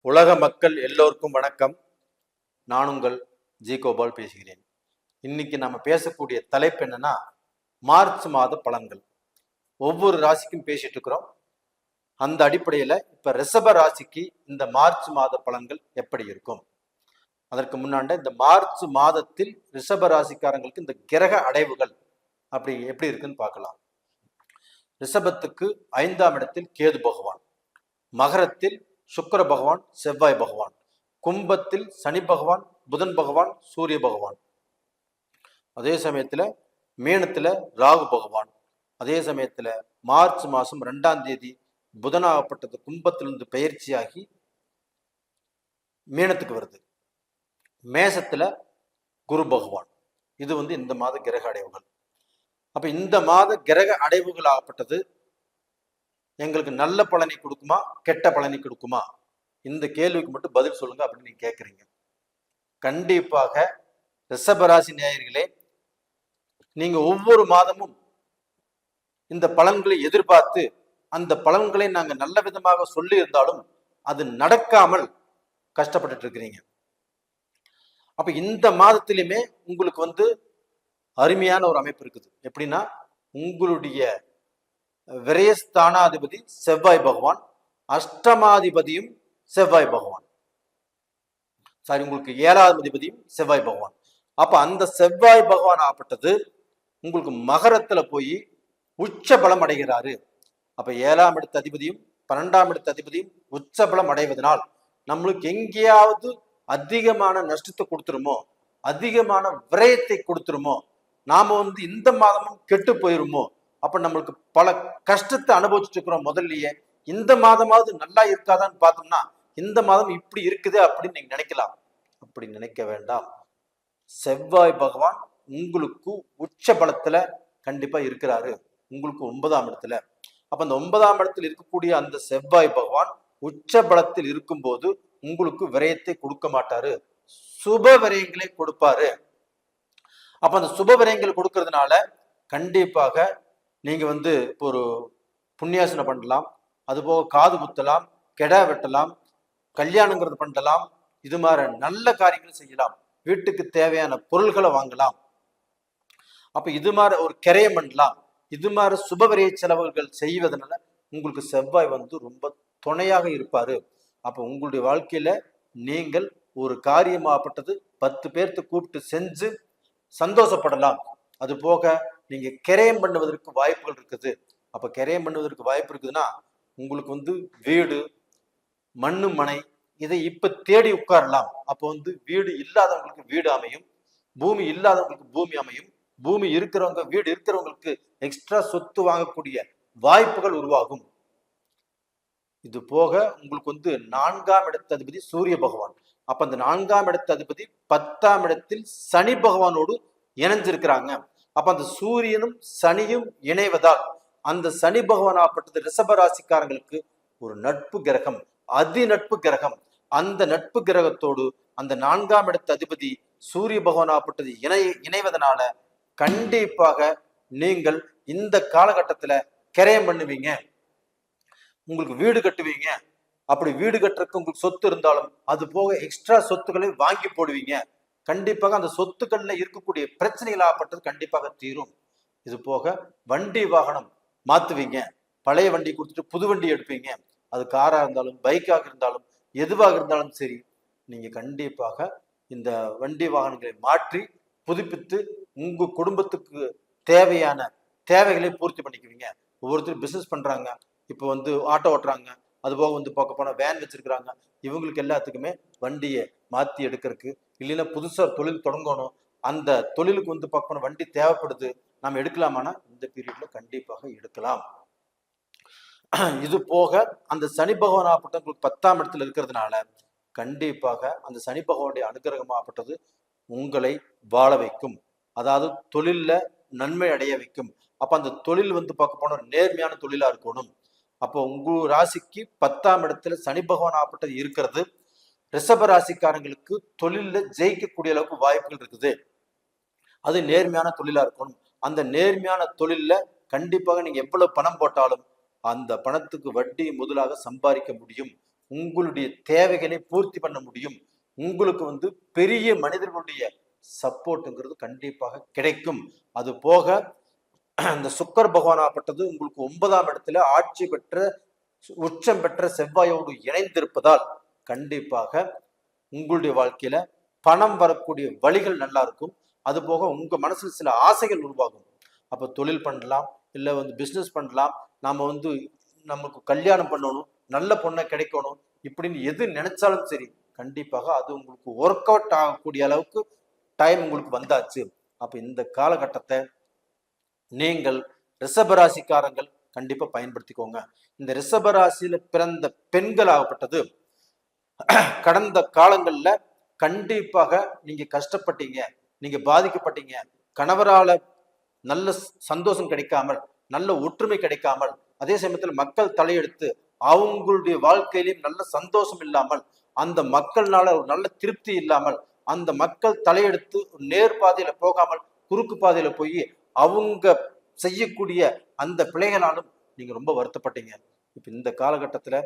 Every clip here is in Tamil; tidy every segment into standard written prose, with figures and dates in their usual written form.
உலக மக்கள் எல்லோருக்கும் வணக்கம். நான் உங்கள் ஜி கோபால் பேசுகிறேன். இன்னைக்கு நம்ம பேசக்கூடிய தலைப்பு என்னன்னா, மார்ச் மாத பலன்கள். ஒவ்வொரு ராசிக்கும் பேசிட்டு இருக்கிறோம். அந்த அடிப்படையில இப்ப ரிஷப ராசிக்கு இந்த மார்ச் மாத பலன்கள் எப்படி இருக்கும்? அதற்கு முன்னாண்ட இந்த மார்ச் மாதத்தில் ரிஷப ராசிக்காரங்களுக்கு இந்த கிரக அடைவுகள் அப்படி எப்படி இருக்குன்னு பார்க்கலாம். ரிஷபத்துக்கு 5ஆம் இடத்தில் கேது பகவான், மகரத்தில் சுக்கிர பகவான், செவ்வாய் பகவான், கும்பத்தில் சனி பகவான், புதன் பகவான், சூரிய பகவான், அதே சமயத்துல மீனத்துல ராகு பகவான், அதே சமயத்துல மார்ச் மாசம் 2ஆம் தேதி புதனாகப்பட்டது கும்பத்திலிருந்து பயிற்சியாகி மீனத்துக்கு வருது. மேசத்துல குரு பகவான். இது இந்த மாத கிரக அடைவுகள். அப்ப இந்த மாத கிரக அடைவுகள் ஆகப்பட்டது எங்களுக்கு நல்ல பலனை கொடுக்குமா, கெட்ட பலனை கொடுக்குமா? இந்த கேள்விக்கு மட்டும் பதில் சொல்லுங்க அப்படின்னு நீங்க கேட்குறீங்க. கண்டிப்பாக ரிஷபராசி நேயர்களே, நீங்க ஒவ்வொரு மாதமும் இந்த பலன்களை எதிர்பார்த்து அந்த பலன்களை நாங்க நல்ல விதமாக சொல்லி இருந்தாலும் அது நடக்காமல் கஷ்டப்பட்டு இருக்கிறீங்க. அப்ப இந்த மாதத்திலுமே உங்களுக்கு அருமையான ஒரு அமைப்பு இருக்குது. எப்படின்னா, உங்களுடைய விரயஸ்தானாதிபதி செவ்வாய் பகவான், அஷ்டமாதிபதியும் செவ்வாய் பகவான், உங்களுக்கு 7ஆம் அதிபதியும் செவ்வாய் பகவான். அப்ப அந்த செவ்வாய் பகவான் ஆப்பட்டது உங்களுக்கு மகரத்துல போய் உச்ச பலம் அடைகிறாரு. அப்ப 7ஆம் இடத்து அதிபதியும் 12ஆம் இடத்து அதிபதியும் உச்ச பலம் அடைவதனால் நம்மளுக்கு எங்கேயாவது அதிகமான நஷ்டத்தை கொடுத்துருமோ, அதிகமான விரயத்தை கொடுத்துருமோ, நாம இந்த மாதமும் கெட்டு போயிருமோ, அப்ப நம்மளுக்கு பல கஷ்டத்தை அனுபவிச்சுட்டு இருக்கிறோம். முதல்லயே இந்த மாதமாவது நல்லா இருக்காதான்னு பார்த்தோம்னா இந்த மாதம் இப்படி இருக்குது அப்படின்னு நீங்க நினைக்கலாம். அப்படி நினைக்க வேண்டாம். செவ்வாய் பகவான் உங்களுக்கு உச்ச பலத்துல கண்டிப்பா இருக்கிறாரு, உங்களுக்கு 9ஆம் இடத்துல. அப்ப அந்த 9ஆம் இடத்தில் இருக்கக்கூடிய அந்த செவ்வாய் பகவான் உச்ச பலத்தில் இருக்கும்போது உங்களுக்கு விரயத்தை கொடுக்க மாட்டாரு, சுப விரயங்களை கொடுப்பாரு. அப்ப அந்த சுப விரயங்கள் கொடுக்கறதுனால கண்டிப்பாக நீங்க இப்போ ஒரு புண்ணியாசனம் பண்ணலாம், அதுபோக காது குத்தலாம், கெடா வெட்டலாம், கல்யாணங்கிறது பண்ணலாம், இது மாதிரி நல்ல காரியங்கள் செய்யலாம், வீட்டுக்கு தேவையான பொருள்களை வாங்கலாம். அப்ப இது மாதிரி ஒரு கிரையம் பண்ணலாம். இது மாதிரி சுபவிரய செலவுகள் செய்வதனால உங்களுக்கு செவ்வாய் ரொம்ப துணையாக இருப்பாரு. அப்ப உங்களுடைய வாழ்க்கையில நீங்கள் ஒரு காரியமாகப்பட்டது 10 பேர்த்து கூப்பிட்டு செஞ்சு சந்தோஷப்படலாம். அது போக நீங்க கிரயம் பண்ணுவதற்கு வாய்ப்புகள் இருக்குது. அப்ப கிரயம் பண்ணுவதற்கு வாய்ப்பு இருக்குதுன்னா உங்களுக்கு வீடு, மண்ணு, மனை இதை இப்ப தேடி உட்காரலாம். அப்போ வீடு இல்லாதவங்களுக்கு வீடு அமையும், பூமி இல்லாதவங்களுக்கு பூமி அமையும், பூமி இருக்கிறவங்க வீடு இருக்கிறவங்களுக்கு எக்ஸ்ட்ரா சொத்து வாங்கக்கூடிய வாய்ப்புகள் உருவாகும். இது போக உங்களுக்கு 4ஆம் இடத்து அதிபதி சூரிய பகவான். அப்ப அந்த 4ஆம் இடத்து அதிபதி 10ஆம் இடத்தில் சனி பகவானோடு இணைஞ்சிருக்கிறாங்க. அப்ப அந்த சூரியனும் சனியும் இணைவதால் அந்த சனி பகவான் ஆப்பட்டது ரிஷபராசிக்காரங்களுக்கு ஒரு நட்பு கிரகம், அதி நட்பு கிரகம். அந்த நட்பு கிரகத்தோடு அந்த 4ஆம் இடத்து அதிபதி சூரிய பகவான் ஆப்பட்டது இணைவதனால கண்டிப்பாக நீங்கள் இந்த காலகட்டத்துல கிரயம் பண்ணுவீங்க, உங்களுக்கு வீடு கட்டுவீங்க. அப்படி வீடு கட்டுறதுக்கு உங்களுக்கு சொத்து இருந்தாலும் அது போக எக்ஸ்ட்ரா சொத்துக்களை வாங்கி போடுவீங்க. கண்டிப்பாக அந்த சொத்துக்கள்ல இருக்கக்கூடிய பிரச்சனைகள் ஆகப்பட்டது கண்டிப்பாக தீரும். இது போக வண்டி வாகனம் மாத்துவீங்க, பழைய வண்டி கொடுத்துட்டு புது வண்டி எடுப்பீங்க. அது காரா இருந்தாலும் பைக்காக இருந்தாலும் எதுவாக இருந்தாலும் சரி, நீங்க கண்டிப்பாக இந்த வண்டி வாகனங்களை மாற்றி புதுப்பித்து உங்க குடும்பத்துக்கு தேவையான தேவைகளை பூர்த்தி பண்ணிக்குவீங்க. ஒவ்வொருத்தரும் பிசினஸ் பண்றாங்க, இப்போ ஆட்டோ ஓட்டுறாங்க, அது போக பார்க்க போனா வேன் வச்சிருக்கிறாங்க. இவங்களுக்கு எல்லாத்துக்குமே வண்டியை மாத்தி எடுக்கிறதுக்கு, இல்லைன்னா புதுசா தொழில் தொடங்கணும், அந்த தொழிலுக்கு பார்க்க போனா வண்டி தேவைப்படுது, நம்ம எடுக்கலாமானா இந்த பீரியட்ல கண்டிப்பாக எடுக்கலாம். இது போக அந்த சனி பகவான் ஆகப்பட்ட உங்களுக்கு 10ஆம் இடத்துல இருக்கிறதுனால கண்டிப்பாக அந்த சனி பகவானுடைய அனுகிரகமாகப்பட்டது உங்களை வாழ வைக்கும், அதாவது தொழில்ல நன்மை அடைய வைக்கும். அப்ப அந்த தொழில் பார்க்க போனா நேர்மையான தொழிலா இருக்கணும். அப்போ உங்க ராசிக்கு 10ஆம் இடத்துல சனி பகவான் ஆகப்பட்டது இருக்கிறது ரிஷப ராசிக்காரங்களுக்கு தொழில ஜெயிக்கக்கூடிய அளவுக்கு வாய்ப்புகள் இருக்குது. அது நேர்மையான தொழிலா இருக்கணும். அந்த நேர்மையான தொழில்ல கண்டிப்பாக நீங்க எவ்வளவு பணம் போட்டாலும் அந்த பணத்துக்கு வட்டி முதலாக சம்பாதிக்க முடியும். உங்களுடைய தேவைகளை பூர்த்தி பண்ண முடியும். உங்களுக்கு வந்து பெரிய மனிதர்களுடைய சப்போர்ட்டுங்கிறது கண்டிப்பாக கிடைக்கும். அது போக அந்த சுக்கர் பகவான் ஆகப்பட்டது உங்களுக்கு 9ஆம் இடத்துல ஆட்சி பெற்ற உச்சம் பெற்ற செவ்வாயோடு இணைந்திருப்பதால் கண்டிப்பாக உங்களுடைய வாழ்க்கையில பணம் வரக்கூடிய வழிகள் நல்லா இருக்கும். அது போக உங்க மனசுல சில ஆசைகள் உருவாகும். அப்ப தொழில் பண்ணலாம், இல்ல வந்து பிசினஸ் பண்ணலாம், நாம வந்து நமக்கு கல்யாணம் பண்ணணும், நல்ல பொண்ணை கிடைக்கணும், இப்படின்னு எது நினைச்சாலும் சரி கண்டிப்பாக அது உங்களுக்கு ஒர்க் அவுட் ஆகக்கூடிய அளவுக்கு டைம் உங்களுக்கு வந்தாச்சு. அப்ப இந்த காலகட்டத்தை நீங்கள் ரிஷபராசிக்காரங்கள் கண்டிப்பா பயன்படுத்திக்கோங்க. இந்த ரிஷபராசியில பிறந்த பெண்கள் ஆகப்பட்டது கடந்த காலங்கள்ல கண்டிப்பாக நீங்க கஷ்டப்பட்டீங்க, நீங்க பாதிக்கப்பட்டீங்க, கணவரால நல்ல சந்தோஷம் கிடைக்காமல், நல்ல ஒற்றுமை கிடைக்காமல், அதே சமயத்தில் மக்கள் தலையெடுத்து அவங்களுடைய வாழ்க்கையிலும் நல்ல சந்தோஷம் இல்லாமல், அந்த மக்கள்னால ஒரு நல்ல திருப்தி இல்லாமல், அந்த மக்கள் தலையெடுத்து நேர்பாதையில போகாமல் குறுக்கு பாதையில போய் அவங்க செய்யக்கூடிய அந்த பிழைகளாலும் நீங்க ரொம்ப வருத்தப்பட்டீங்க. இப்ப இந்த காலகட்டத்துல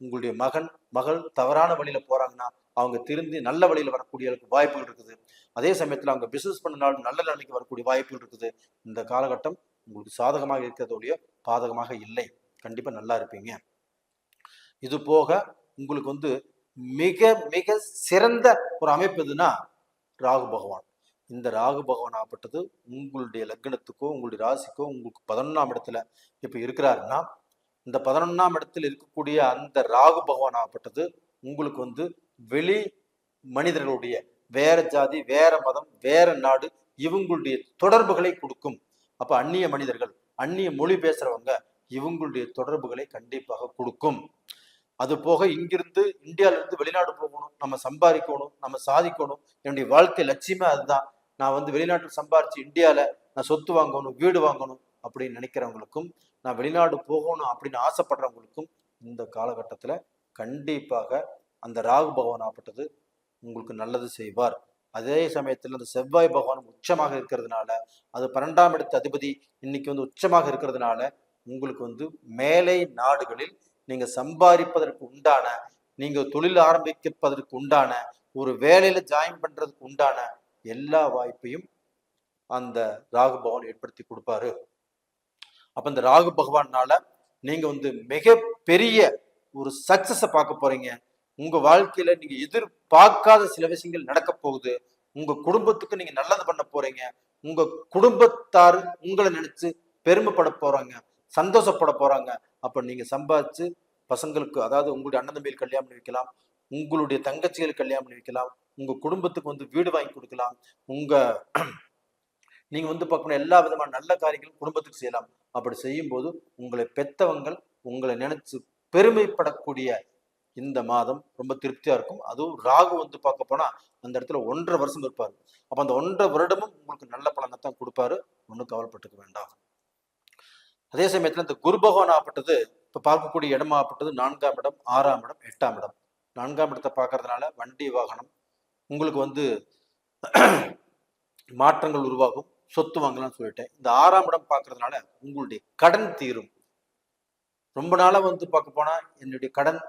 உங்களுடைய மகன் மகள் தவறான வழியில போறாங்கன்னா அவங்க திருந்தி நல்ல வழியில வரக்கூடிய வாய்ப்புகள் இருக்குது. அதே சமயத்துல அவங்க பிசினஸ் பண்ணனாலும் நல்ல நிலைமைக்கு வரக்கூடிய வாய்ப்புகள் இருக்குது. இந்த காலகட்டம் உங்களுக்கு சாதகமாக இருக்கிறதோடைய பாதகமாக இல்லை. கண்டிப்பா நல்லா இருப்பீங்க. இது போக உங்களுக்கு வந்து மிக மிக சிறந்த ஒரு அமைப்பு எதுனா ராகு பகவான். இந்த ராகு பகவான் ஆகப்பட்டது உங்களுடைய லக்னத்துக்கோ உங்களுடைய ராசிக்கோ உங்களுக்கு 11ஆம் இடத்துல இப்ப இருக்கிறாருன்னா, இந்த 11ஆம் இடத்தில் இருக்கக்கூடிய அந்த ராகு பகவான் ஆகப்பட்டது உங்களுக்கு வந்து வெளி மனிதர்களுடைய வேற ஜாதி, வேற மதம், வேற நாடு இவங்களுடைய தொடர்புகளை கொடுக்கும். அப்ப அந்நிய மனிதர்கள், அந்நிய மொழி பேசுறவங்க இவங்களுடைய தொடர்புகளை கண்டிப்பாக கொடுக்கும். அது போக இங்கிருந்து இந்தியால இருந்து வெளிநாடு போகணும், நம்ம சம்பாதிக்கணும், நம்ம சாதிக்கணும், என்னுடைய வாழ்க்கை லட்சியமே அதுதான். நான் வந்து வெளிநாட்டில் சம்பாரிச்சு இந்தியால நான் சொத்து வாங்கணும், வீடு வாங்கணும் அப்படின்னு நினைக்கிறவங்களுக்கும், நான் வெளிநாடு போகணும் அப்படின்னு ஆசைப்படுறவங்களுக்கும் இந்த காலகட்டத்துல கண்டிப்பாக அந்த ராகு பகவான் ஆகப்பட்டது உங்களுக்கு நல்லது செய்வார். அதே சமயத்தில் அந்த செவ்வாய் பகவான் உச்சமாக இருக்கிறதுனால, அது 12ஆம் இடத்து அதிபதி இன்னைக்கு வந்து உச்சமாக இருக்கிறதுனால உங்களுக்கு வந்து மேலை நாடுகளில் நீங்க சம்பாதிப்பதற்கு உண்டான, நீங்க தொழில் ஆரம்பிப்பதற்கு உண்டான, ஒரு வேலையில ஜாயின் பண்றதுக்கு உண்டான எல்லா வாய்ப்பையும் அந்த ராகு பகவான் ஏற்படுத்தி கொடுப்பாரு. அப்ப இந்த ராகு பகவானால நீங்க வந்து மிக பெரிய ஒரு சக்சஸ பார்க்க போறீங்க. உங்க வாழ்க்கையில நீங்க எதிர்பார்க்காத சில விஷயங்கள் நடக்க போகுது. உங்க குடும்பத்துக்கு நீங்க நல்லது பண்ண போறீங்க. உங்க குடும்பத்தார் உங்களை நினைச்சு பெருமைப்பட போறாங்க, சந்தோஷப்பட போறாங்க. அப்ப நீங்க சம்பாதிச்சு பசங்களுக்கு, அதாவது உங்களுடைய அண்ணன் தம்பியில் கல்யாணம் பண்ணி வைக்கலாம், உங்களுடைய தங்கச்சிகள் கல்யாணம் பண்ணி வைக்கலாம், உங்க குடும்பத்துக்கு வந்து வீடு வாங்கி கொடுக்கலாம், உங்க நீங்க வந்து பார்க்கணும் எல்லா விதமான நல்ல காரியங்களும் குடும்பத்துக்கு செய்யலாம். அப்படி செய்யும் போது உங்களை பெத்தவங்கள் உங்களை நினைச்சு பெருமைப்படக்கூடிய இந்த மாதம் ரொம்ப திருப்தியா இருக்கும். அதுவும் ராகு வந்து பார்க்க போனா அந்த இடத்துல 1.5 வருஷம் இருப்பாரு. அப்ப அந்த 1.5 வருடமும் உங்களுக்கு நல்ல பலனை தான் கொடுப்பாரு. ஒன்றும் கவலைப்பட்டுக்க வேண்டாம். அதே சமயத்துல இந்த குரு பகவான் ஆகப்பட்டது இப்ப பார்க்கக்கூடிய இடமாகப்பட்டது 4ஆம் இடம், 6ஆம் இடம், 8ஆம் இடம். 4ஆம் இடத்தை பார்க்கறதுனால வண்டி வாகனம் உங்களுக்கு வந்து மாற்றங்கள் உருவாகும், சொத்து வாங்கலாம்னு சொல்லிட்டேன். இந்த 6ஆம் இடம் பார்க்கறதுனால உங்களுடைய கடன் தீரும். ரொம்ப நாளா வந்து பார்க்க போனா என்னுடைய கடன்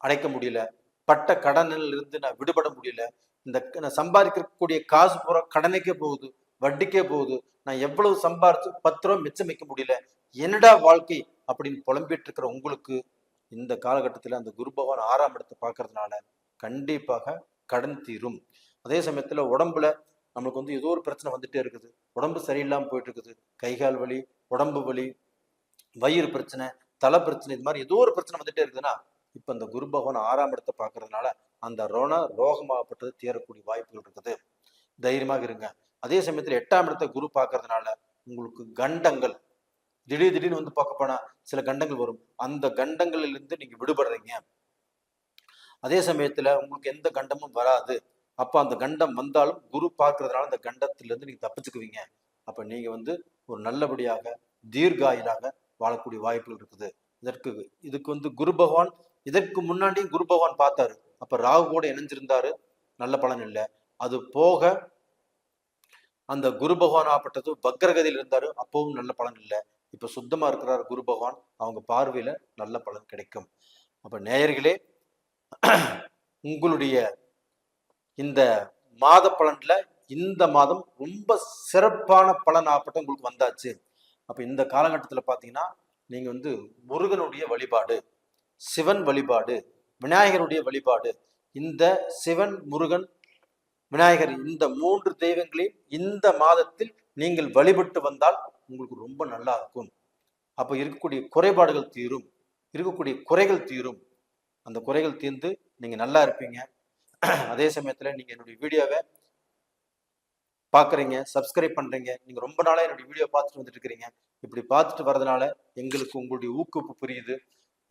அடைக்க முடியல, பட்ட கடனில் இருந்து நான் விடுபட முடியல, இந்த நான் சம்பாதிக்கக்கூடிய காசு பூரா கடனுக்கே போகுது, வட்டிக்கே போகுது, நான் எவ்வளவு சம்பாரிச்சு 10 ரூபா மிச்சம் வைக்க முடியல, என்னடா வாழ்க்கை அப்படின்னு புலம்பிட்டு இருக்கிற உங்களுக்கு இந்த காலகட்டத்தில் அந்த குரு பகவான் 6ஆம் இடத்தை பார்க்கறதுனால கண்டிப்பாக கடன் தீரும். அதே சமயத்துல உடம்புல நம்மளுக்கு வந்து ஏதோ ஒரு பிரச்சனை வந்துட்டே இருக்குது, உடம்பு சரியில்லாம போயிட்டு இருக்குது, கைகால் வலி, உடம்பு வலி, வயிறு பிரச்சனை, தலை பிரச்சனை, இது மாதிரி ஏதோ ஒரு பிரச்சனை வந்துட்டே இருக்குதுன்னா இப்ப இந்த குரு பகவான் 6ஆம் இடத்தை பார்க்கறதுனால அந்த ரோகமாகப்பட்டது தீரக்கூடிய வாய்ப்புகள் இருக்குது. தைரியமாக இருங்க. அதே சமயத்துல 8ஆம் இடத்தை குரு பார்க்கறதுனால உங்களுக்கு கண்டங்கள் திடீர்னு வந்து பார்க்க போனா சில கண்டங்கள் வரும். அந்த கண்டங்களில் இருந்து நீங்க விடுபடுறீங்க. அதே சமயத்துல உங்களுக்கு எந்த கண்டமும் வராது. அப்ப அந்த கண்டம் வந்தாலும் குரு பார்க்கறதுனால அந்த கண்டத்திலிருந்து நீங்க தப்பிச்சுக்குவீங்க. அப்ப நீங்க வந்து ஒரு நல்லபடியாக தீர்காயிலாக வாழக்கூடிய வாய்ப்புகள் இருக்குது. இதுக்கு வந்து குரு பகவான் இதற்கு முன்னாடி குரு பகவான் பார்த்தாரு. அப்ப ராகு கூட இணைஞ்சிருந்தாரு, நல்ல பலன் இல்லை. அது போக அந்த குரு பகவான் ஆப்பட்டது வக்ரகதியில் இருந்தாரு, அப்பவும் நல்ல பலன் இல்லை. இப்ப சுத்தமா இருக்கிறார் குரு பகவான், அவங்க பார்வையில நல்ல பலன் கிடைக்கும். அப்ப நேயர்களே, உங்களுடைய இந்த மாத பலன்ல இந்த மாதம் ரொம்ப சிறப்பான பலன் ஆப்பட்டம் உங்களுக்கு வந்தாச்சு. அப்ப இந்த காலகட்டத்தில் பார்த்தீங்கன்னா நீங்க வந்து முருகனுடைய வழிபாடு, சிவன் வழிபாடு, விநாயகருடைய வழிபாடு, இந்த சிவன், முருகன், விநாயகர் இந்த 3 தெய்வங்களையும் இந்த மாதத்தில் நீங்கள் வழிபட்டு வந்தால் உங்களுக்கு ரொம்ப நல்லா இருக்கும். அப்போ இருக்கக்கூடிய குறைபாடுகள் தீரும், இருக்கக்கூடிய குறைகள் தீரும். அந்த குறைகள் தீர்ந்து நீங்க நல்லா இருப்பீங்க. அதே சமயத்துல நீங்க என்னுடைய வீடியோவை பாக்குறீங்க, சப்ஸ்கிரைப் பண்றீங்க. நீங்க ரொம்ப நாளா என்னுடைய வீடியோ பார்த்துட்டு வந்துட்டு இருக்கிறீங்க. இப்படி பார்த்துட்டு வர்றதுனால எங்களுக்கு உங்களுடைய ஊக்குவிப்பு புரியுது.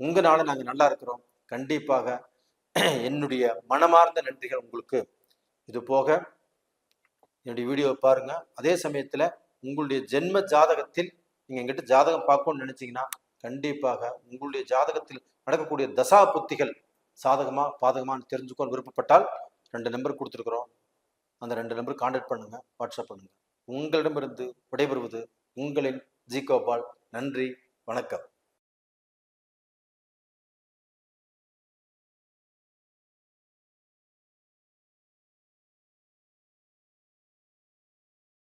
உங்களால நாங்க நல்லா இருக்கிறோம். கண்டிப்பாக என்னுடைய மனமார்ந்த நன்றிகள் உங்களுக்கு. இது போக என்னுடைய வீடியோவை பாருங்க. அதே சமயத்துல உங்களுடைய ஜென்ம ஜாதகத்தில் நீங்க எங்கிட்ட ஜாதகம் பார்க்கணும்னு நினைச்சீங்கன்னா கண்டிப்பாக உங்களுடைய ஜாதகத்தில் நடக்கக்கூடிய தசா புத்திகள் சாதகமா பாதகமானு தெரிஞ்சுக்கொள்ள விருப்பப்பட்டால் 2 நம்பர் கொடுத்துருக்குறோம். அந்த 2 நம்பர் கான்டாக்ட் பண்ணுங்க, வாட்ஸ்அப் பண்ணுங்க. உங்களிடமிருந்து விடைபெறுவது உங்களின் ஜி கோபால். நன்றி, வணக்கம்.